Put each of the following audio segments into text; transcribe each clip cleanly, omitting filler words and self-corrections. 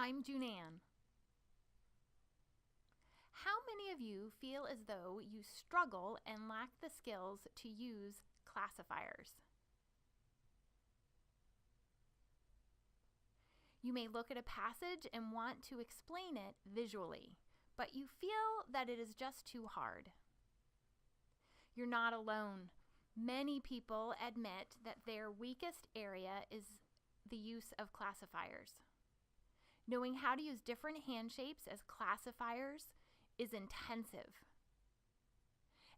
I'm Junann. How many of you feel as though you struggle and lack the skills to use classifiers? You may look at a passage and want to explain it visually, but you feel that it is just too hard. You're not alone. Many people admit that their weakest area is the use of classifiers. Knowing how to use different hand shapes as classifiers is intensive.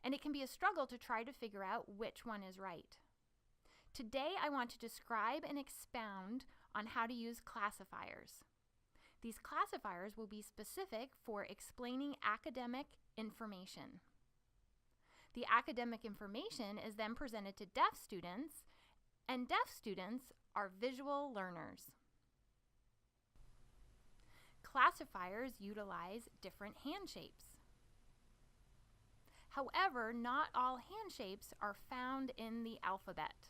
And it can be a struggle to try to figure out which one is right. Today I want to describe and expound on how to use classifiers. These classifiers will be specific for explaining academic information. The academic information is then presented to deaf students, and deaf students are visual learners. Classifiers utilize different hand shapes. However, not all hand shapes are found in the alphabet.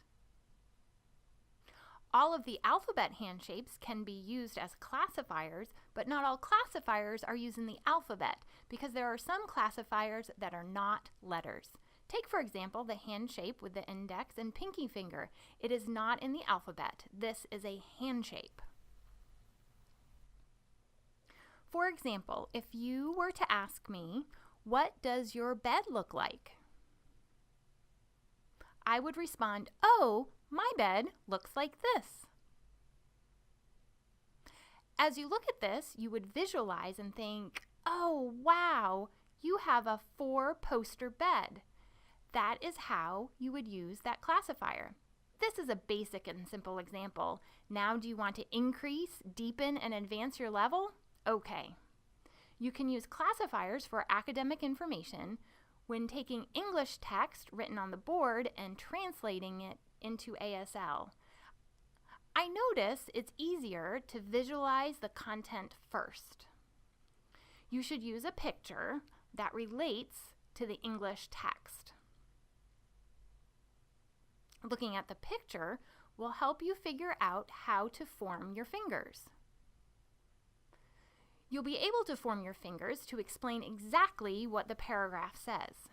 All of the alphabet hand shapes can be used as classifiers, but not all classifiers are used in the alphabet because there are some classifiers that are not letters. Take, for example, the hand shape with the index and pinky finger. It is not in the alphabet. This is a hand shape. For example, if you were to ask me, what does your bed look like? I would respond, oh, my bed looks like this. As you look at this, you would visualize and think, oh, wow, you have a 4-poster bed. That is how you would use that classifier. This is a basic and simple example. Now, do you want to increase, deepen, and advance your level? Okay. You can use classifiers for academic information when taking English text written on the board and translating it into ASL. I notice it's easier to visualize the content first. You should use a picture that relates to the English text. Looking at the picture will help you figure out how to form your fingers. You'll be able to form your fingers to explain exactly what the paragraph says.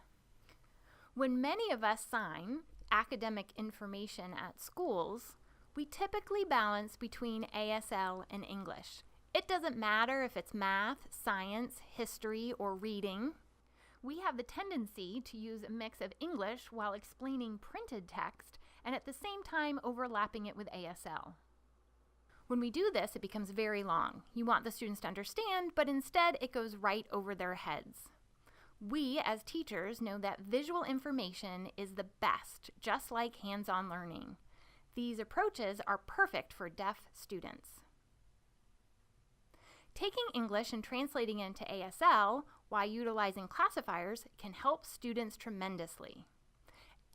When many of us sign academic information at schools, we typically balance between ASL and English. It doesn't matter if it's math, science, history, or reading. We have the tendency to use a mix of English while explaining printed text and at the same time overlapping it with ASL. When we do this, it becomes very long. You want the students to understand, but instead it goes right over their heads. We, as teachers, know that visual information is the best, just like hands-on learning. These approaches are perfect for deaf students. Taking English and translating it into ASL while utilizing classifiers can help students tremendously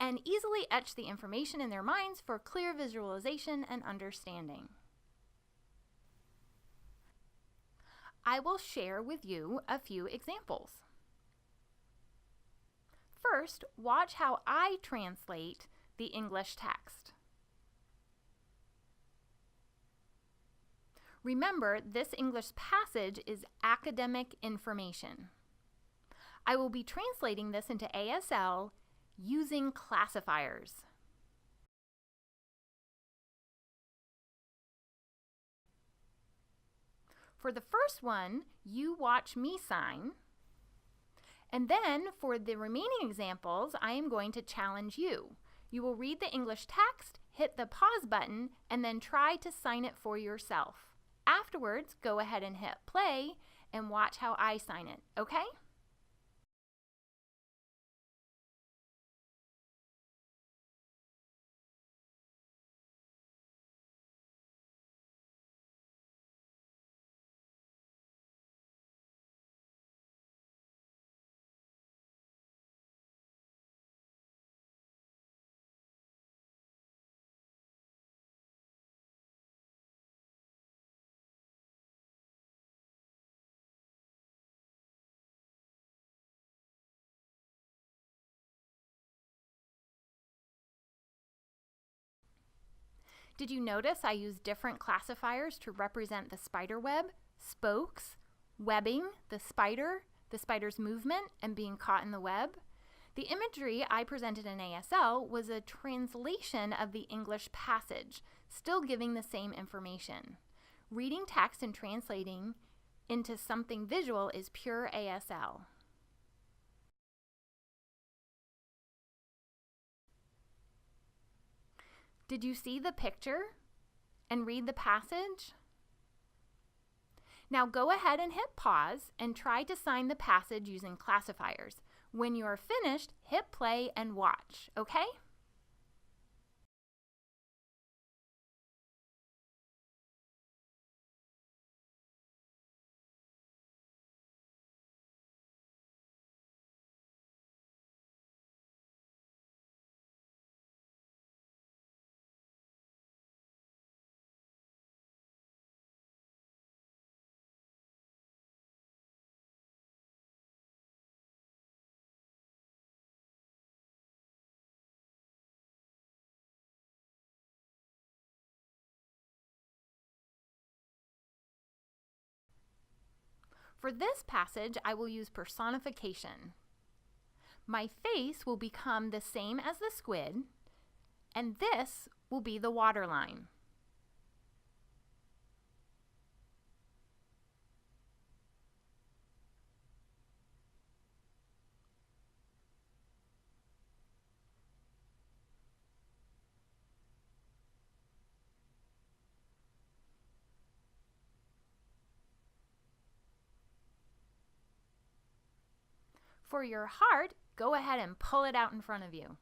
and easily etch the information in their minds for clear visualization and understanding. I will share with you a few examples. First, watch how I translate the English text. Remember, this English passage is academic information. I will be translating this into ASL using classifiers. For the first one, you watch me sign. And then for the remaining examples, I am going to challenge you. You will read the English text, hit the pause button, and then try to sign it for yourself. Afterwards, go ahead and hit play and watch how I sign it, okay? Did you notice I used different classifiers to represent the spider web, spokes, webbing, the spider's movement, and being caught in the web? The imagery I presented in ASL was a translation of the English passage, still giving the same information. Reading text and translating into something visual is pure ASL. Did you see the picture and read the passage? Now go ahead and hit pause and try to sign the passage using classifiers. When you are finished, hit play and watch, okay? For this passage, I will use personification. My face will become the same as the squid, and this will be the waterline. For your heart, go ahead and pull it out in front of you.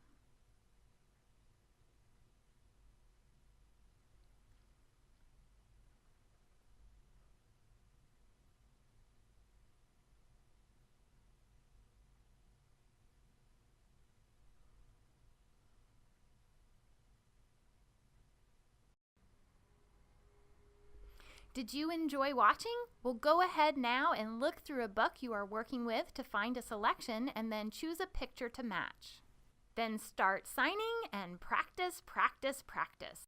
Did you enjoy watching? Well, go ahead now and look through a book you are working with to find a selection and then choose a picture to match. Then start signing and practice, practice, practice.